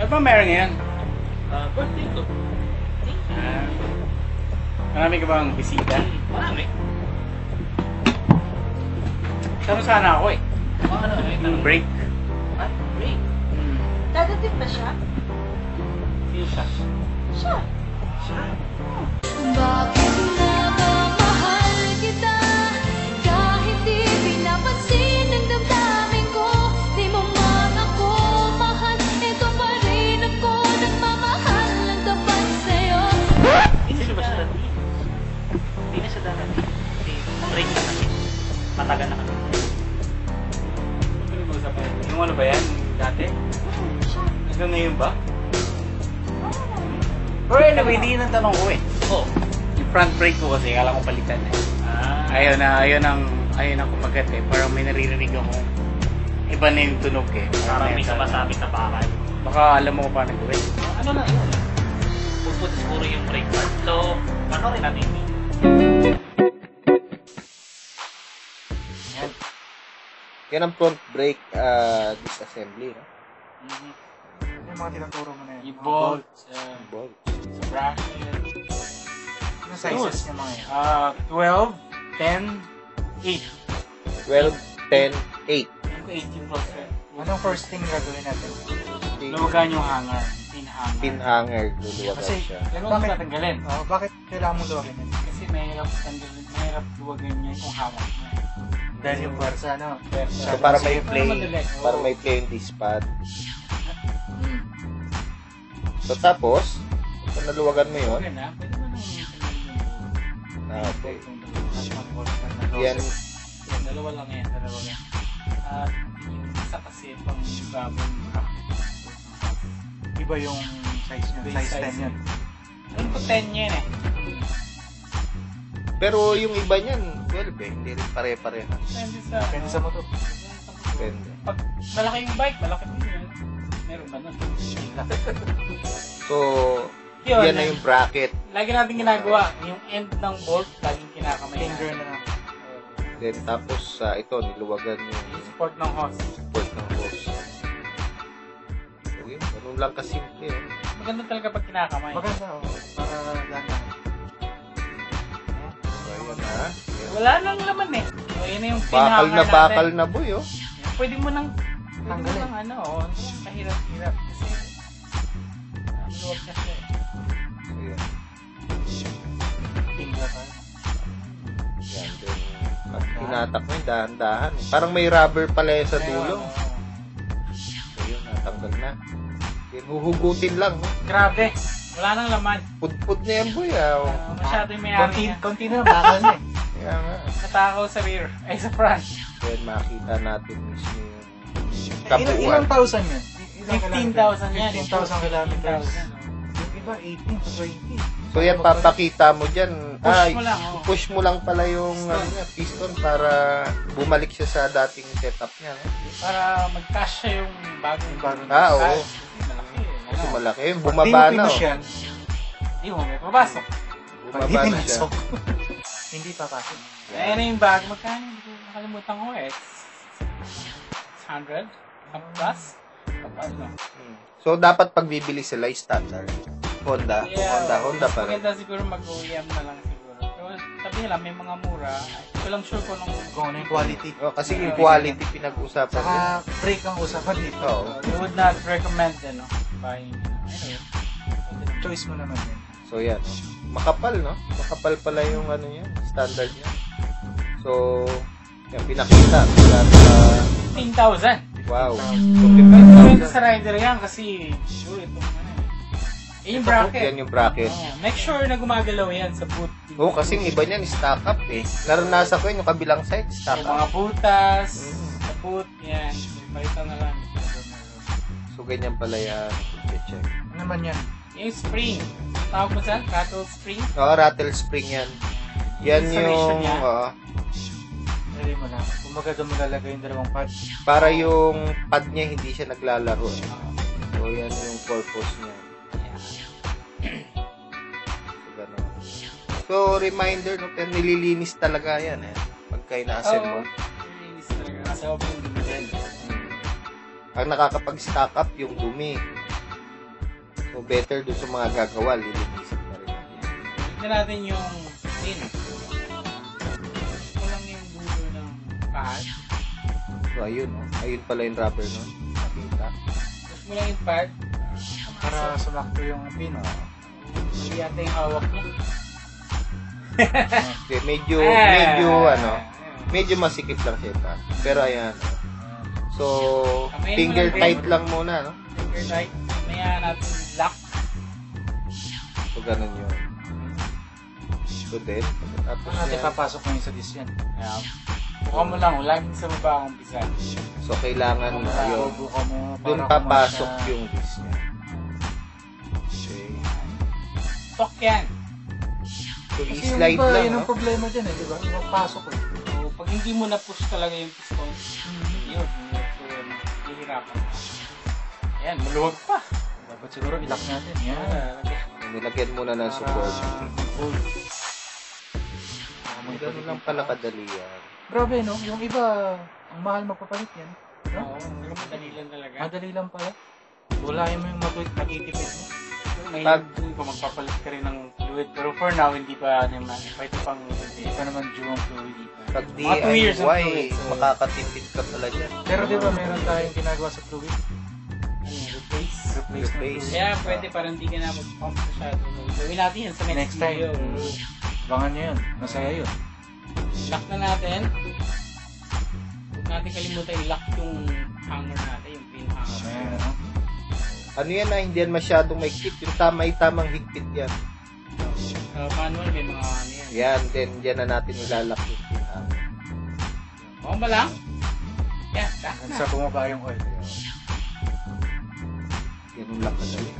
Ano ba meron ngayon? Birthday ko. Marami ka bang bisita? Marami. Sama sana ako eh. Break. Break. Dadating ba siya? Sino siya? Siya. Bakit na ba mahal kita? Kahit di pinapansin ang damdamin ko, di mo man ako mahal. Ito pa rin ako nagmamahal ng tapat sa'yo. Sino ba siya dadating? Hindi na siya dadating. Kasi break na kasi. Matagal na kami. Ano ba usapan? Yung ano ba yan? Dati? Siya. Hanggang ngayon ba? Pero anyway, hindi yun ang tanong ko eh. Oo. Yung front brake ko kasi, kala ko palitan eh. Ayaw na kumagat eh. Parang may naririnig ako. Iba na yung tunog eh. Parang may sumasabit na bakal. Baka alam mo kung paano gawin. Ano na yun? Puput siguro yung brake pad. So, panoorin natin yung video. Yan. Yan ang front brake disassembly, no? Yung mga tinuturo mo na yun. Yung bolt, Bolt. sa bracket. Yung sizes niya mga yan. 12, 10, 8. 12, 10, 8. Yung ko 18 plus eh. Anong first thing gagawin natin? Luwagan yung hanger. Pin-hanger. Pin hanger, luluwagan Kasi, siya. Yan mo Bakit? tatanggalin. Bakit kailangan mo luwagin yun? Kasi mahirap tanggalin. Mahirap luwagan niya kung hawak niya. Dahil yung pwersa, no? So, para may Pero play, madali. para Oo. may play yung dispad. So, tapos, kung naluwagan mo yun, Okay na. Pwede mo nang okay. Yan, Yan, dalawa lang yan. Dalawa lang. At yung isa kasi pang babong Iba yung size niya. Size 10 yun. Ano po 10 yan eh? pero yung iba niyan, 12 eh. Hindi rin pare-pareha. Depende sa... Depende sa motor. Depende. Pag malaki yung bike, malaki din yun. Meron ba nun? So, Yun, yan na yung bracket. Lagi natin ginagawa. Yung end ng bolt, laging kinakamay Finger natin. na. Then, tapos, ito, niluwagan yung Yung support ng hose. support ng hose. So, yun. Ganun lang kasimple. Oh. Maganda talaga pag kinakamay. Maganda, para lang. So, ayan na. Ayan. Wala nang laman eh. So, yun na yung Bakal pinahanger na natin. bakal na boy, oh. Yan, pwede mo nang Tanggalin. ano, kahirap-hirap. Kasi, luwag na siya eh. So, yan. Finger pa. Yan. Then, pag hinatak mo yun, dahan-dahan. Parang may rubber pala yun sa dulo. So, yun, natanggal na. Then, huhugutin lang. Oh. Grabe. Wala nang laman. Pudpud na yan, boy, ah. Oh. Masyado yung may-ari niya. Konti na, bakal na eh. Kaya nga. Natakaw sa rear. Ay, sa front. Then, makita natin mismo yung Ilang kabuuan. thousand yun? 15,000 yan. 15,000 kilometers. 15,000. Yung iba, 18 to 20. So, yan, papakita mo dyan. Push mo lang, oh. Push mo lang pala yung piston para bumalik siya sa dating setup niya. No? Para mag-cash siya yung bagong Oo. Malaki. Kasi Ano? malaki. Pag Bumaba di na. mo Oh. pinush yan, Hindi mo may papasok. pag di Bumaba na siya. pinasok, hindi papasok. Ayan na yung bag. Magkano? Hindi ko nakalimutan ko eh. 600? Plus? Kapal, no? So, dapat pag bibili sila, standard. Honda. Honda pa rin. Maganda siguro mag-OEM na lang siguro. Pero sabi nila, may mga mura. Ito lang sure ko nung... Kung ano yung quality. Oh, kasi yung quality pinag-usapan din. Saka break ang usapan dito. Oo. We would not recommend no? Buying. Anyway. Choice mo naman yan. So, yan. Makapal, no? Makapal pala yung ano niya, standard niya. So, yan, pinakita. Mula sa... 15,000. Wow. Pero sa rider yan kasi sure itong ano. Yung bracket. Yan yung bracket. Make sure na gumagalaw yan sa boot. Oo, kasi yung iba niyan, stock up eh. Naranasan ko yun, yung kabilang side, stock Yung up. mga butas, sa boot, yan. Ipalitan na lang. So, ganyan pala yan. Check. Ano naman yan? Yung spring. Tawag mo saan? Rattle spring? Oo, rattle spring yan. Yan Installation yung, niya? Pwede mo lang. Kumaga doon malalagay yung dalawang pad. para yung pad niya hindi siya naglalaro eh. So, yan yung purpose niya. So, ganun. So, reminder, no, pero nililinis talaga yan eh. Pagka ina-assemble. Release talaga. Kasi ako yung dumitin. Ang nakakapag-stock up yung dumi. So, better doon sa mga gagawa, lilinisin na rin. Tignan natin yung pin. Kulang yung dulo ng pad. So, ayun, oh. Ayun pala yung rubber nun. Nakita. Push mo lang yung pad. Para sumakto yung pin. Hindi yata yung hawak mo. Okay, medyo masikip lang siya pa. Pero ayan. So, Kamayin mo finger lang, tight Bren. lang muna, no? Finger tight. Maya natin lock. So, ganun yun. So, then, tapos Kung natin yan. papasok mo yung sa dish yan. Buka mo lang. Laging sa baba akong bisa. So, kailangan na yun. Buka mo. Doon para papasok kumasya. yung disc niya. Okay. Stock yan. So, Kasi yung i-slide iba, lang, yun no? ang problema dyan eh, di ba? Yung pasok eh. So, pag hindi mo na-push talaga yung piston, yun. So, hihirapan. Ayan, maluwag pa. Dapat siguro ilock natin. Yan. Nilagyan muna ng support. Hold. Ganun lang pala kadali yan. Grabe no, yung iba, ang mahal magpapalit yan. No? Oo, pero madali lang talaga. Madali lang pala. Wala mo yung matitipid mo. May Pag- dun pa magpapalit ka rin ng fluid. Pero for now, hindi pa naman. Pwede pang Hindi pa naman due ang fluid dito. Pag Mga 2 years ang DIY, fluid, so- makakatipid ka pala dyan. Pero di ba meron tayong ginagawa sa fluid? replace. Replace ng Replace. fluid. Kaya pwede parang hindi ka na mag-pump masyado. Gawin natin yan sa next, Next time. video. Abangan nyo yun. Masaya yun. Lock na natin. Huwag natin kalimutan i-lock yung hanger natin, yung pin hanger. Mamaya, no? Ano yan na, hindi yan masyadong maikit. Yung tamang higpit yan. Sa manual, may mga ano yan. Yan, then dyan na natin ilalak yung pinhanger. Okay ba lang? Yan, lock Hanggang na. sa bumaba yung oil. Ganun lang kadali.